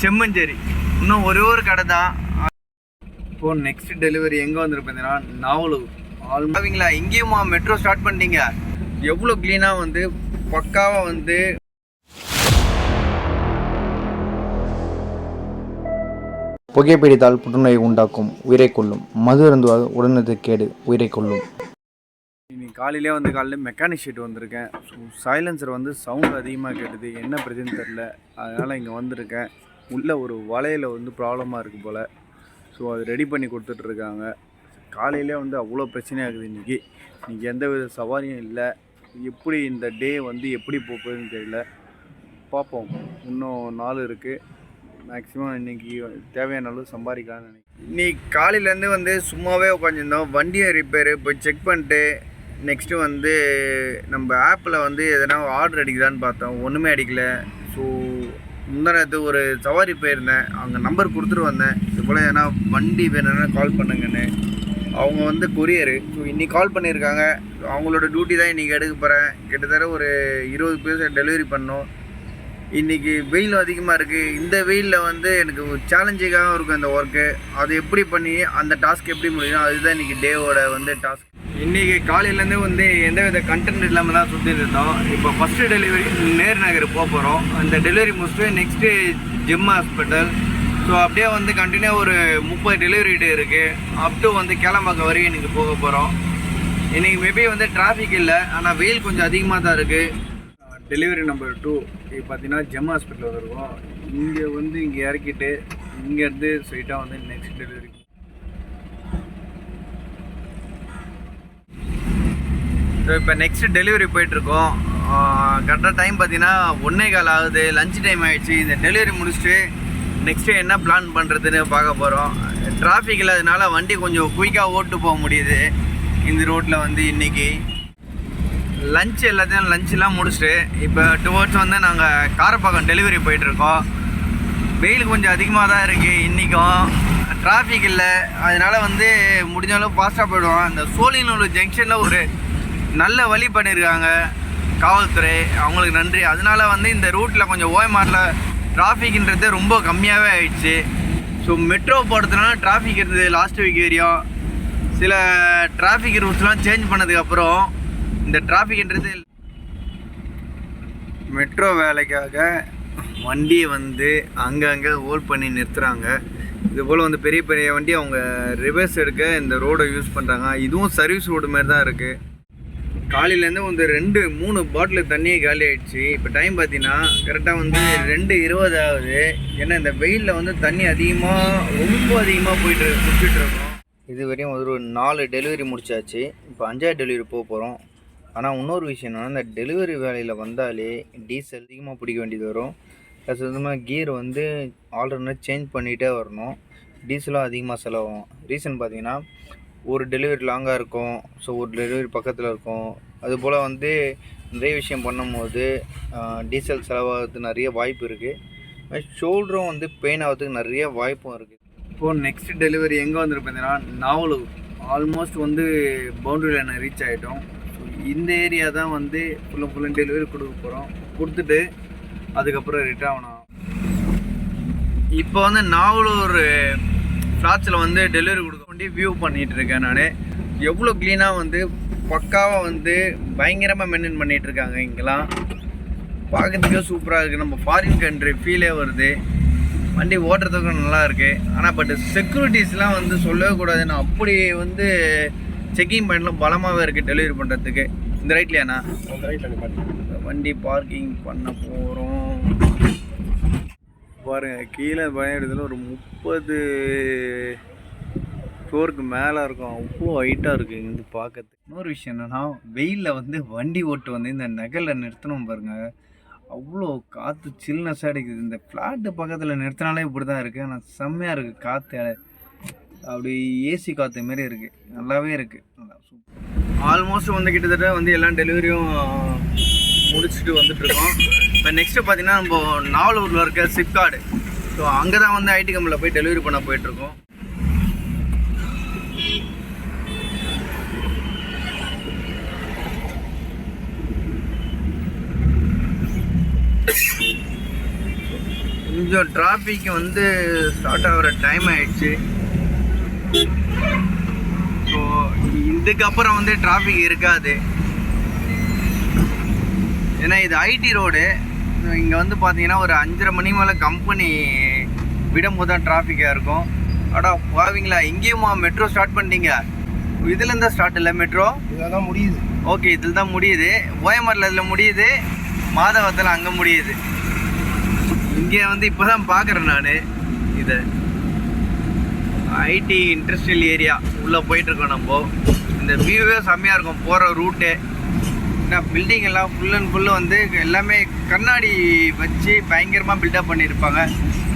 செம்மஞ்சேரி. இன்னும் ஒரே ஒரு கடை தான். இப்போது நெக்ஸ்ட் டெலிவரி எங்கே வந்துருக்கு பார்த்தீங்கன்னா நாவலூர். ஆல்மோவிங்களா இங்கேயுமா மெட்ரோ ஸ்டார்ட் பண்ணிட்டீங்க? எவ்வளோ க்ளீனாக வந்து பக்காவாக வந்து புகைப்பிடித்தால் புற்றுநோயை உண்டாக்கும், உயிரை கொல்லும். மது அருந்துவால் உடனது கேடு, உயிரை கொல்லும். இன்னைக்கு காலையில் மெக்கானிக் ஷீட் வந்திருக்கேன். ஸோ சைலன்சர் வந்து சவுண்ட் அதிகமாக கேட்டுது, என்ன பிரச்சனைன்னு தெரில. அதனால் இங்கே வந்திருக்கேன். உள்ளே ஒரு வலையில் வந்து ப்ராப்ளமாக இருக்குது போல். ஸோ அது ரெடி பண்ணி கொடுத்துட்ருக்காங்க. காலையிலே வந்து அவ்வளோ பிரச்சனையாக இருக்குது. இன்றைக்கி எந்த வித சவாரியும் இல்லை. எப்படி இந்த டே வந்து எப்படி போகுதுன்னு தெரியல. பார்ப்போம். இன்னும் நாள் இருக்குது. மேக்ஸிமம் இன்றைக்கி தேவையான அளவு சம்பாதிக்கலாம்னு நினைக்கிறேன். இன்றைக்கி காலையிலேருந்து வந்து சும்மாவே உட்காந்துருந்தோம். வண்டியை ரிப்பேரு போய் செக் பண்ணிட்டு நெக்ஸ்ட்டு வந்து நம்ம ஆப்பில் வந்து எதனா ஆர்டர் அடிக்கலான்னு பார்த்தோம். ஒன்றுமே அடிக்கலை. ஸோ முந்தானத்து ஒரு சவாரி போயிருந்தேன். அங்கே நம்பர் கொடுத்துட்டு வந்தேன். இது போல் எதனா வண்டி வேணும்னா கால் பண்ணுங்கன்னு. அவங்க வந்து கொரியரு. ஸோ இன்றைக்கி கால் பண்ணியிருக்காங்க. அவங்களோட டியூட்டி தான் இன்றைக்கி எடுக்க போகிறேன். கிட்டத்தட்ட ஒரு 20 பேர் டெலிவரி பண்ணோம். இன்றைக்கி வெயில் அதிகமாக இருக்குது. இந்த வெயிலில் வந்து எனக்கு சேலஞ்சிங்காகவும் இருக்கும் இந்த ஒர்க்கு. அது எப்படி பண்ணி அந்த டாஸ்க் எப்படி முடியும், அதுதான் இன்றைக்கி டேவோட வந்து டாஸ்க். இன்றைக்கி காலையிலேருந்து வந்து எந்தவித கண்டென்ட் இல்லாமல் தான் சுற்றிட்டு இருந்தோம். இப்போ ஃபஸ்ட்டு டெலிவரி நேரு நகர் போக போகிறோம். அந்த டெலிவரி முடிச்சுட்டு நெக்ஸ்ட்டு ஜிம் ஹாஸ்பிட்டல். ஸோ அப்படியே வந்து கண்டினியூ ஒரு 30 டெலிவரி டே இருக்குது. அப்டு வந்து கேளம்பாக்கம் வரைக்கும் இன்றைக்கி போக போகிறோம். இன்றைக்கி மேபி வந்து டிராஃபிக் இல்லை, ஆனால் வெயில் கொஞ்சம் அதிகமாக தான் இருக்குது. டெலிவரி நம்பர் 2 இப்போ பார்த்தீங்கன்னா ஜெம் ஹாஸ்பிட்டல் வந்துருக்கோம். இங்கே இறக்கிட்டு இங்கேருந்து ஸ்ட்ரைட்டாக வந்து நெக்ஸ்ட் டெலிவரி. ஸோ இப்போ நெக்ஸ்ட் டெலிவரி போயிட்டுருக்கோம். கரெக்டாக டைம் பார்த்தீங்கன்னா 1:15 ஆகுது. லஞ்ச் டைம் ஆகிடுச்சு. இந்த டெலிவரி முடிச்சுட்டு நெக்ஸ்ட்டு என்ன பிளான் பண்ணுறதுன்னு பார்க்க போகிறோம். டிராஃபிக் இல்லாததுனால வண்டி கொஞ்சம் குயிக்காக ஓட்டு போக முடியுது இந்த ரோட்டில் வந்து. இன்றைக்கி லஞ்செல்லாம் முடிச்சுட்டு இப்போ டுவர்ட்ஸ் வந்து நாங்கள் காரப்பாக்கம் டெலிவரி போயிட்டுருக்கோம். வெயில் கொஞ்சம் அதிகமாக தான் இருக்குது. இன்றைக்கும் டிராஃபிக் இல்லை, அதனால் வந்து முடிஞ்சாலும் ஃபாஸ்ட்டாக போயிடுவோம். இந்த சோழிநல்லூர் ஜங்ஷனில் ஒரு நல்ல வழி பண்ணியிருக்காங்க காவல்துறை, அவங்களுக்கு நன்றி. அதனால் வந்து இந்த ரூட்டில் கொஞ்சம் ஓய்மாரில் டிராஃபிக்ன்றது ரொம்ப கம்மியாகவே ஆயிடுச்சு. ஸோ மெட்ரோ போகிறதுனால டிராஃபிக் இருந்தது லாஸ்ட் வீக் வரையும். சில டிராஃபிக் ரூட்ஸ்லாம் சேஞ்ச் பண்ணதுக்கப்புறம் இந்த டிராஃபிக்ன்றது மெட்ரோ வேலைக்காக வண்டியை வந்து அங்கங்கே ஹோல்ட் பண்ணி நிறுத்துகிறாங்க. இதுபோல் வந்து பெரிய பெரிய வண்டி அவங்க ரிவர்ஸ் எடுக்க இந்த ரோடை யூஸ் பண்ணுறாங்க. இதுவும் சர்வீஸ் ரோடு மாதிரி தான் இருக்குது. காலையிலேருந்து வந்து 2-3 பாட்டில் தண்ணியே காலி ஆகிடுச்சு. இப்போ டைம் பார்த்தீங்கன்னா கரெக்டாக வந்து 2:20 ஆகுது. ஏன்னா இந்த வெயிலில் வந்து தண்ணி ரொம்ப அதிகமாக குடிச்சிட்ருக்கோம். இது வரையும் ஒரு 4 டெலிவரி முடிச்சாச்சு. இப்போ 5ஆவது டெலிவரி போக போகிறோம். ஆனால் இன்னொரு விஷயம் என்னென்னா, இந்த டெலிவரி வேலையில் வந்தாலே டீசல் அதிகமாக பிடிக்க வேண்டியது வரும். ப்ளஸ் விதமாக கியர் வந்து ஆல்டர்னேட் சேஞ்ச் பண்ணிகிட்டே வரணும். டீசலும் அதிகமாக செலவாகும். ரீசன் பார்த்திங்கன்னா ஒரு டெலிவரி லாங்காக இருக்கும். ஸோ ஒரு டெலிவரி பக்கத்தில் இருக்கும். அதுபோல் வந்து நிறைய விஷயம் பண்ணும்போது டீசல் செலவாகிறதுக்கு நிறைய வாய்ப்பு இருக்குது. ஷோல்டரும் வந்து பெயின் ஆகிறதுக்கு நிறைய வாய்ப்பும் இருக்குது. இப்போது நெக்ஸ்ட் டெலிவரி எங்கே வந்துருக்கு பார்த்தீங்கன்னா நாவலூர். ஆல்மோஸ்ட் வந்து பவுண்டரி லைனை ரீச் ஆகிட்டோம். ஸோ இந்த ஏரியா தான் வந்து ஃபுல்லாக டெலிவரி கொடுக்க போகிறோம். கொடுத்துட்டு அதுக்கப்புறம் ரிட்டர்ன் ஆகணும். இப்போ வந்து நாவலூர் ஃப்ளாட்ஸில் வந்து டெலிவரி கொடுக்க வேண்டிய வியூ பண்ணிகிட்டு இருக்கேன் நான். எவ்வளோ க்ளீனாக வந்து பக்காவாக வந்து பயங்கரமாக மெயின்டைன் பண்ணிகிட்ருக்காங்க. இங்கெல்லாம் பார்க்குறதுக்கே சூப்பராக இருக்குது. நம்ம ஃபாரின் கண்ட்ரி ஃபீலே வருது. வண்டி ஓட்டுறதுக்கும் நல்லா இருக்குது. ஆனால் பட் செக்யூரிட்டிஸ்லாம் வந்து சொல்லவே கூடாதுன்னு அப்படி வந்து செக்கிங் பாயிண்ட்லாம் பலமாகவே இருக்குது டெலிவரி பண்ணுறதுக்கு. இந்த ரைட்லையாண்ணா? வண்டி பார்க்கிங் பண்ண போகிறோம். பாருங்கள், கீழே பயணத்தில் ஒரு 30 ஃப்ளோருக்கு மேலே இருக்கும். அவ்வளோ ஹைட்டாக இருக்குது இங்கேருந்து பார்க்கறதுக்கு. இன்னொரு விஷயம் என்னென்னா, வெயிலில் வந்து வண்டி ஓட்டு வந்து இந்த நகரில் நிறுத்தணும் பாருங்கள். அவ்வளோ காற்று சில்னஸாக அடிக்குது. இந்த ஃப்ளாட்டு பக்கத்தில் நிறுத்தினாலே இப்படி தான் இருக்குது. ஆனால் செம்மையாக இருக்குது காற்று. அப்படி ஏசி காற்று மாரி இருக்குது. நல்லாவே இருக்குது. நல்லா சூப்பர். ஆல்மோஸ்ட் வந்து கிட்டத்தட்ட வந்து எல்லா டெலிவரியும் முடிச்சுட்டு வந்துட்டுருக்கோம். இப்போ நெக்ஸ்ட்டு பார்த்திங்கன்னா நம்ம நாவலூரில் இருக்க சிப்கார்டு. ஸோ அங்கே தான் வந்து ஐடி கம்பெனியில் போய் டெலிவரி பண்ண போயிட்டுருக்கோம். கொஞ்சம் டிராஃபிக் வந்து ஸ்டார்ட் ஆகிற டைம் ஆயிடுச்சு. ஸோ இதுக்கப்புறம் வந்து டிராஃபிக் இருக்காது. ஏன்னா இது ஐடி ரோடு. இங்கே வந்து பார்த்தீங்கன்னா ஒரு 5:30 மணி மேலே கம்பெனி விடும்போது தான் டிராஃபிக்காக இருக்கும். அடா பாவீங்களா, இங்கேயுமா மெட்ரோ ஸ்டார்ட் பண்ணிட்டீங்க? இதுலேருந்து தான் ஸ்டார்ட் இல்லை மெட்ரோ? இதில் தான் முடியுது. ஓகே, இதில் தான் முடியுது. ஓஎம்ஆரில் இதில் முடியுது, மாதவத்தில் அங்கே முடியுது. இங்கே வந்து இப்போ தான் பார்க்குறேன் நான் இதை. ஐடி இண்டஸ்ட்ரியல் ஏரியா உள்ளே போயிட்டுருக்கோம் நம்ம. இந்த வியூவே செம்மையாக இருக்கும் போகிற ரூட்டு. ஏன்னா பில்டிங் எல்லாம் ஃபுல் அண்ட் ஃபுல்லு வந்து எல்லாமே கண்ணாடி வச்சு பயங்கரமாக பில்டப் பண்ணியிருப்பாங்க.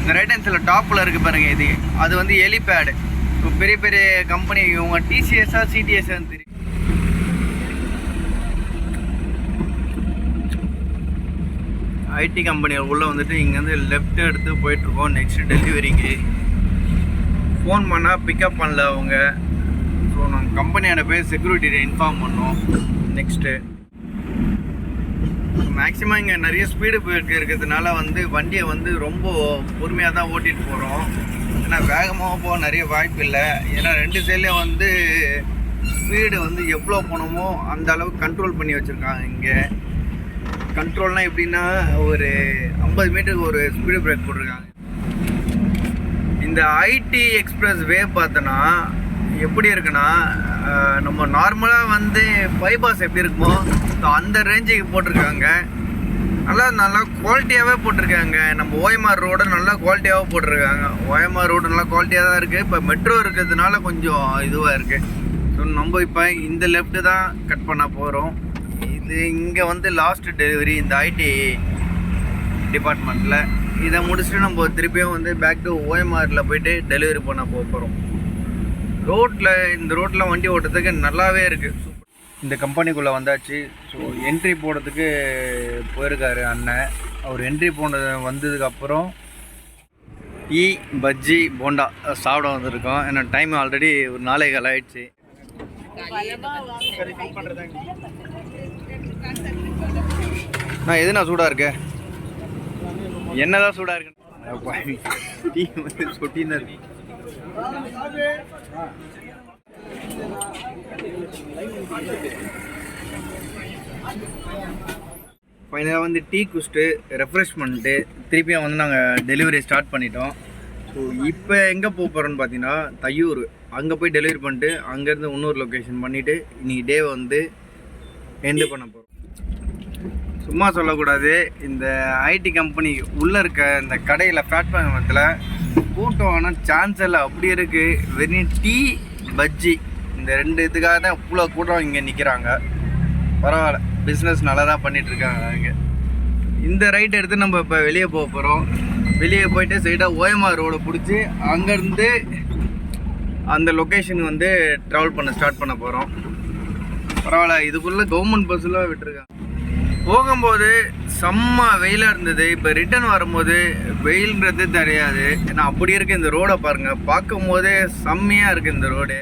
இந்த ரைட் ஹேண்ட் சைடில் டாப்பில் இருக்குது பாருங்கள், இது அது வந்து ஹெலிபேடு. இப்போ பெரிய பெரிய கம்பெனி இவங்க டிசிஎஸ்ஸா சிடிஎஸ்ஸான்னு தெரியும். ஐடி கம்பெனி உள்ளே வந்துட்டு இங்கேருந்து லெஃப்ட் எடுத்து போயிட்டுருக்கோம். நெக்ஸ்ட் டெலிவரிக்கு ஃபோன் பண்ணால் பிக்கப் பண்ணல அவங்க. ஸோ நாங்கள் கம்பெனியோட போய் செக்யூரிட்டியை இன்ஃபார்ம் பண்ணோம். நெக்ஸ்ட்டு மேக்ஸிமம் இங்கே நிறைய ஸ்பீடு பிரேக் இருக்கிறதுனால வந்து வண்டியை வந்து ரொம்ப பொறுமையாக தான் ஓட்டிகிட்டு போகிறோம். ஏன்னா வேகமாக போக நிறைய வாய்ப்பு இல்லை. ஏன்னா 2 சைட்லேயும் வந்து ஸ்பீடு வந்து எவ்வளோ போகணுமோ அந்த அளவுக்கு கண்ட்ரோல் பண்ணி வச்சுருக்காங்க. இங்கே கண்ட்ரோல்னால் எப்படின்னா ஒரு 50 மீட்டருக்கு ஒரு ஸ்பீடு பிரேக் போட்டிருக்காங்க. இந்த ஐடி எக்ஸ்பிரஸ் வே பார்த்தோன்னா எப்படி இருக்குன்னா, நம்ம நார்மலாக வந்து பைபாஸ் எப்படி இருக்குமோ ஸோ அந்த ரேஞ்சுக்கு போட்டிருக்காங்க. நல்லா குவாலிட்டியாகவே போட்டிருக்காங்க. நம்ம ஓஎம்ஆர் ரோடு நல்லா குவாலிட்டியாகவே போட்டிருக்காங்க. ஓஎம்ஆர் ரோடு நல்லா குவாலிட்டியாக தான் இருக்குது. இப்போ மெட்ரோ இருக்கிறதுனால கொஞ்சம் இதுவாக இருக்குது. ஸோ நம்ம இப்போ இந்த லெஃப்ட்டு தான் கட் பண்ண போகிறோம். இது இங்கே வந்து லாஸ்ட் டெலிவரி இந்த ஐடி டிபார்ட்மெண்ட்டில். இதை முடிச்சுட்டு நம்ம திருப்பியும் வந்து பேக் டு ஓஎம்ஆரில் போய்ட்டு டெலிவரி பண்ண போகிறோம். இந்த ரோட்டில் வண்டி ஓட்டுறதுக்கு நல்லாவே இருக்குது. இந்த கம்பெனிக்குள்ளே வந்தாச்சு. ஸோ என்ட்ரி போடுறதுக்கு போயிருக்காரு அண்ணன். அவர் என்ட்ரி வந்ததுக்கப்புறம் டீ பஜ்ஜி போண்டா சாப்பிட வந்திருக்கோம். ஏன்னா டைம் ஆல்ரெடி ஒரு 4:15 ஆயிடுச்சு. நான் எதுனா சூடாக இருக்கு, என்னதான் சூடாக இருக்கு. டீ வந்து சொட்டின்னு இருக்கு. ஃபைனலாக வந்து டீ குடிச்சிட்டு ரெஃப்ரெஷ் பண்ணிட்டு திருப்பியும் வந்து நாங்கள் டெலிவரி ஸ்டார்ட் பண்ணிட்டோம். ஸோ இப்போ எங்கே போக போகிறோன்னு பார்த்தீங்கன்னா தையூர். அங்கே போய் டெலிவரி பண்ணிட்டு அங்கேருந்து இன்னொரு லொக்கேஷன் பண்ணிவிட்டு இன்றைக்கி டே வந்து எண்டு பண்ண போகிறோம். சும்மா சொல்லக்கூடாது, இந்த ஐடி கம்பெனி உள்ளே இருக்க இந்த கடையில் பிளாட்ஃபார்மத்தில் கூட்டம் ஆனால் சான்ஸ் இல்லை, அப்படி இருக்குது. வெறும் டீ பஜ்ஜி இந்த 2 இதுக்காக தான் இவ்வளோ கூட்டம் இங்கே நிற்கிறாங்க. பரவாயில்ல, பிஸ்னஸ் நல்லா தான் பண்ணிகிட்ருக்காங்க இங்கே. இந்த ரைட் எடுத்து நம்ம இப்போ வெளியே போக போகிறோம். வெளியே போயிட்டு சைடாக ஓஎம்ஆர் ரோடை பிடிச்சி அங்கேருந்து அந்த லொக்கேஷன் வந்து ட்ராவல் பண்ண ஸ்டார்ட் பண்ண போகிறோம். பரவாயில்ல, இதுக்குள்ளே கவர்மெண்ட் பஸ்ஸில் விட்டுருக்காங்க. போகும்போது செம்ம வெயிலாக இருந்தது. இப்போ ரிட்டர்ன் வரும்போது வெயில்ன்றது தெரியாது. ஏன்னா அப்படி இருக்குது இந்த ரோடை பாருங்கள். பார்க்கும் போதே செம்மையாக இருக்குது இந்த ரோடு.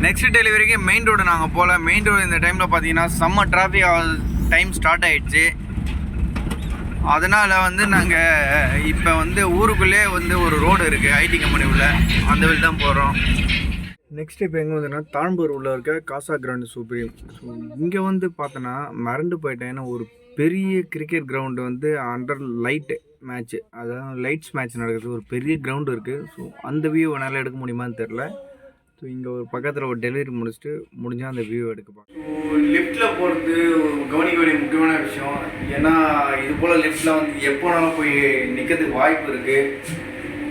நெக்ஸ்ட் டெலிவரிக்கு மெயின் ரோடு நாங்கள் போகல. மெயின் ரோடு இந்த டைமில் பார்த்தீங்கன்னா செம்ம டிராஃபிக் டைம் ஸ்டார்ட் ஆகிடுச்சு. அதனால் வந்து நாங்கள் இப்போ வந்து ஊருக்குள்ளே வந்து ஒரு ரோடு இருக்குது ஐடி கம்பெனி உள்ள, அந்த வழி தான் போகிறோம். நெக்ஸ்ட் இப்போ எங்கே வந்துன்னா தாம்பூர் உள்ள இருக்க காசா கிரவுண்டு சுப்ரீம். ஸோ இங்கே வந்து பார்த்தோன்னா மறந்து போயிட்டேன். ஏன்னா ஒரு பெரிய கிரிக்கெட் கிரவுண்டு வந்து அண்டர் லைட்டு மேட்ச்சு, அதாவது லைட்ஸ் மேட்ச் நடக்குது. ஒரு பெரிய கிரவுண்டு இருக்குது. ஸோ அந்த வியூ என்னால் எடுக்க முடியுமான்னு தெரில. ஸோ இங்கே ஒரு பக்கத்தில் ஒரு டெலிவரி முடிச்சுட்டு முடிஞ்சால் அந்த வியூ எடுக்க பார்க்கலாம். ஸோ லிஃப்ட்டில் போகிறது கவனிக்க வேண்டிய முக்கியமான விஷயம். ஏன்னா இது போல் லிஃப்ட்டில் வந்து எப்போனாலும் போய் நிற்கிறதுக்கு வாய்ப்பு இருக்குது.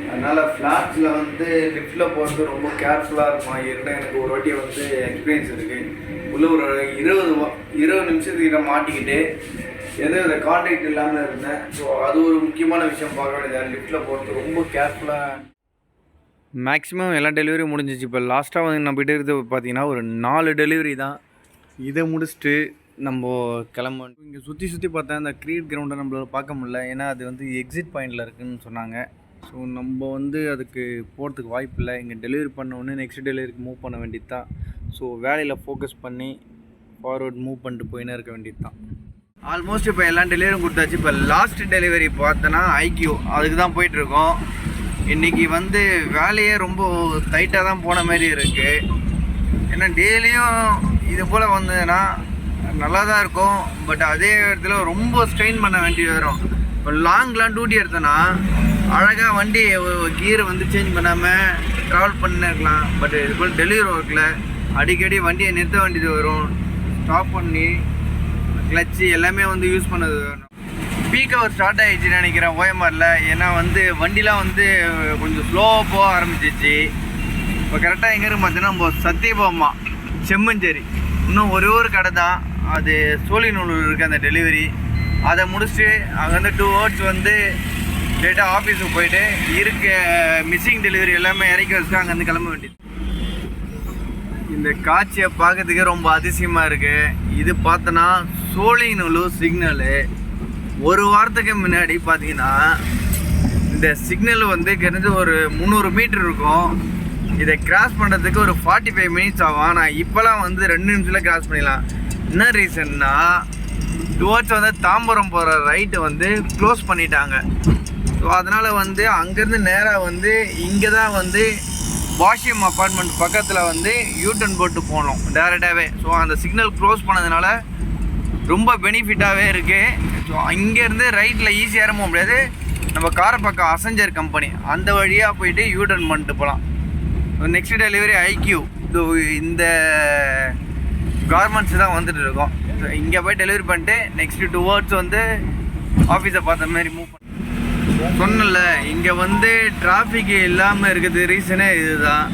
அதனால் ஃப்ளாட்ஸில் வந்து லிஃப்ட்டில் போகிறது ரொம்ப கேர்ஃபுல்லாக இருக்கும். ஏன்னா எனக்கு ஒரு வாட்டி வந்து எக்ஸ்பீரியன்ஸ் இருக்குது. உள்ளே ஒரு 20 நிமிஷத்துக்கிட்ட மாட்டிக்கிட்டு எந்த கான்டாக்ட் இல்லாமல் இருந்தேன். ஸோ அது ஒரு முக்கியமான விஷயம் பார்க்க வேண்டியது. லிஃப்ட்டில் போகிறது ரொம்ப கேர்ஃபுல்லாக. மேக்ஸிமம் எல்லா டெலிவரியும் முடிஞ்சிச்சு. இப்போ லாஸ்ட்டாக வந்து நம்ம கிட்ட இருக்கிறது பார்த்தீங்கன்னா ஒரு 4 டெலிவரி தான். இதை முடிச்சுட்டு நம்ம கிளம்ப. இங்கே சுற்றி பார்த்தா அந்த கிரிக்கெட் கிரவுண்டை நம்மளால் பார்க்க முடியல. ஏன்னா அது வந்து எக்ஸிட் பாயிண்டில் இருக்குதுன்னு சொன்னாங்க. ஸோ நம்ம வந்து அதுக்கு போகிறதுக்கு வாய்ப்பு இல்லை. இங்கே டெலிவரி பண்ண உடனே நெக்ஸ்ட் டெலிவரிக்கு மூவ் பண்ண வேண்டியது தான். ஸோ வேலையில் ஃபோக்கஸ் பண்ணி ஃபார்வர்ட் மூவ் பண்ணிட்டு போயினே இருக்க வேண்டியது தான். ஆல்மோஸ்ட் இப்போ எல்லாம் டெலிவரியும் கொடுத்தாச்சு. இப்போ லாஸ்ட் டெலிவரி பார்த்தோன்னா ஐக்யூ, அதுக்கு தான் போயிட்டுருக்கோம். இன்றைக்கி வந்து வேலையே ரொம்ப டைட்டாக தான் போன மாதிரி இருக்குது. ஏன்னா டெய்லியும் இது போல் வந்ததுன்னா நல்லா தான் இருக்கும். பட் அதே இடத்துல ரொம்ப ஸ்ட்ரெயின் பண்ண வேண்டி வரும். இப்போ லாங்லாம் டியூட்டி எடுத்தோன்னா அழகாக வண்டி கீரை வந்து சேஞ்ச் பண்ணாமல் ட்ராவல் பண்ணிருக்கலாம். பட் இது போல் டெலிவரி ஒர்க்கில் அடிக்கடி வண்டியை நிறுத்த வேண்டியது வரும். ஸ்டாப் பண்ணி கிளச்சு எல்லாமே வந்து யூஸ் பண்ணது வேணும். பீக் ஹவர் ஸ்டார்ட் ஆகிடுச்சின்னு நினைக்கிறேன் ஓஎம்ஆரில். ஏன்னா வந்து வண்டிலாம் வந்து கொஞ்சம் ஸ்லோவாக போக ஆரம்பிச்சிச்சு. இப்போ கரெக்டாக எங்கே இருக்கு பார்த்தீங்கன்னா நம்ம சத்தியபாமா செம்மஞ்சேரி இன்னும் ஒரே ஒரு கடை தான், அது சோழிநல்லூர் இருக்குது அந்த டெலிவரி. அதை முடிச்சுட்டு அங்கேருந்து 2 hours வந்து டேட்டாக ஆஃபீஸுக்கு போயிட்டு இருக்க மிஸ்ஸிங் டெலிவரி எல்லாமே இறக்கி வச்சுட்டு அங்கேருந்து கிளம்ப வேண்டியது. இந்த காட்சியை பார்க்கறதுக்கே ரொம்ப அதிசயமாக இருக்குது. இது பார்த்தோன்னா சோழிநல்லூர் சிக்னலு. ஒரு வாரத்துக்கு முன்னாடி பார்த்தீங்கன்னா இந்த சிக்னல் வந்து கிட்டத்தட்ட ஒரு 300 மீட்டர் இருக்கும். இதை கிராஸ் பண்ணுறதுக்கு ஒரு 45 minutes ஆகும். ஆனால் இப்போலாம் வந்து 2 நிமிஷத்தில் கிராஸ் பண்ணிடலாம். என்ன ரீசன்னா டுவர்ட்ஸ் வந்து தாம்பரம் போகிற ரைட்டு வந்து க்ளோஸ் பண்ணிட்டாங்க. ஸோ அதனால் வந்து அங்கேருந்து நேராக வந்து இங்கே தான் வந்து வாஷியம் அப்பார்ட்மெண்ட் பக்கத்தில் வந்து யூட்டன் போட்டு போகணும் டேரெக்டாகவே. ஸோ அந்த சிக்னல் க்ளோஸ் பண்ணதுனால ரொம்ப பெனிஃபிட்டாகவே இருக்குது. ஸோ அங்கேருந்து ரைட்டில் ஈஸியாக இறங்க முடியாது. நம்ம காரப்பக்கம் அசஞ்சர் கம்பெனி அந்த வழியாக போயிட்டு யூட்டன் பண்ணிட்டு போகலாம். நெக்ஸ்ட் டெலிவரி ஐக்யூ இந்த கார்மெண்ட்ஸ் தான் வந்துட்டு இருக்கோம். ஸோ இங்கே போய் டெலிவரி பண்ணிட்டு நெக்ஸ்ட் 2 hours வந்து ஆஃபீஸை பார்த்த மாதிரி மூவ் பண்ண சொன்னல. இங்கே வந்து டிராஃபிக் இல்லாமல் இருக்குது ரீசனே இதுதான்.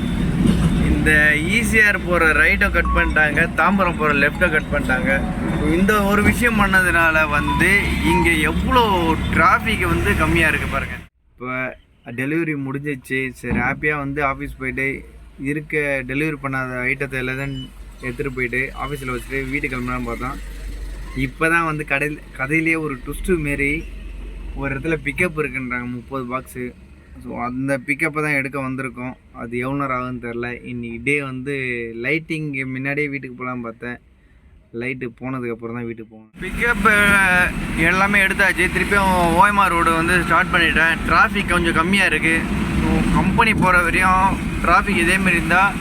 இந்த ஈசிஆர் போகிற ரைட்டை கட் பண்ணிட்டாங்க, தாம்பரம் போகிற லெஃப்ட்டை கட் பண்ணிட்டாங்க. இந்த ஒரு விஷயம் பண்ணதுனால வந்து இங்கே எவ்வளோ டிராஃபிக் வந்து கம்மியாக இருக்குது பாருங்கள். இப்போ டெலிவரி முடிஞ்சிச்சு. சரி ஹாப்பியாக வந்து ஆஃபீஸ் போயிட்டு இருக்க டெலிவரி பண்ணாத ஐட்டத்தை எல்லாம் எடுத்துகிட்டு போயிட்டு ஆஃபீஸில் வச்சுட்டு வீட்டுக்கு கிளம்புனான்னு பார்த்தோம். இப்போ தான் வந்து கதையிலேயே ஒரு ட்விஸ்ட்டு மாரி ஒரு இடத்துல பிக்கப் இருக்குன்றாங்க 30 பாக்ஸு. ஸோ அந்த பிக்கப்பை தான் எடுக்க வந்திருக்கோம். அது எவ்வளோ நேரம் ஆகுதுன்னு தெரில. இன்றைக்கி டே வந்து லைட்டிங் முன்னாடியே வீட்டுக்கு போகலான்னு பார்த்தேன். லைட்டு போனதுக்கப்புறம் தான் வீட்டுக்கு போகணும். பிக்கப் எல்லாமே எடுத்தாச்சு. திருப்பியும் ஓஎம்ஆர் ரோடு வந்து ஸ்டார்ட் பண்ணிட்டேன். டிராஃபிக் கொஞ்சம் கம்மியாக இருக்குது. ஸோ கம்பெனி போகிற வரையும் டிராஃபிக் இதேமாரி இருந்தால்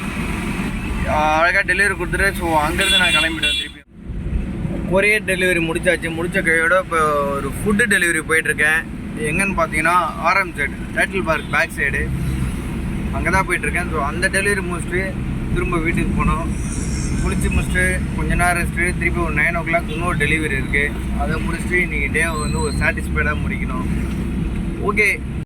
அழகாக டெலிவரி கொடுத்துட்டு ஸோ அங்கேருந்து நான் கிளம்பிட்டேன். திருப்பி கொரியர் டெலிவரி முடிச்சாச்சு. முடித்த கையோட இப்போ ஒரு ஃபுட்டு டெலிவரி போயிட்டுருக்கேன். எங்கன்னு பார்த்தீங்கன்னா RM side Tidel Park back side அங்கே தான் போயிட்டுருக்கேன். ஸோ அந்த டெலிவரி முடிச்சுட்டு திரும்ப வீட்டுக்கு போனோம். குளிச்சு முடிச்சுட்டு கொஞ்ச நேரம் ரெஸ்ட்டு, திருப்பி ஒரு 9 o'clock இன்னொரு டெலிவரி இருக்குது. அதை முடிச்சுட்டு இன்றைக்கி டே வந்து ஒரு சாட்டிஸ்ஃபைடாக முடிக்கணும். ஓகே.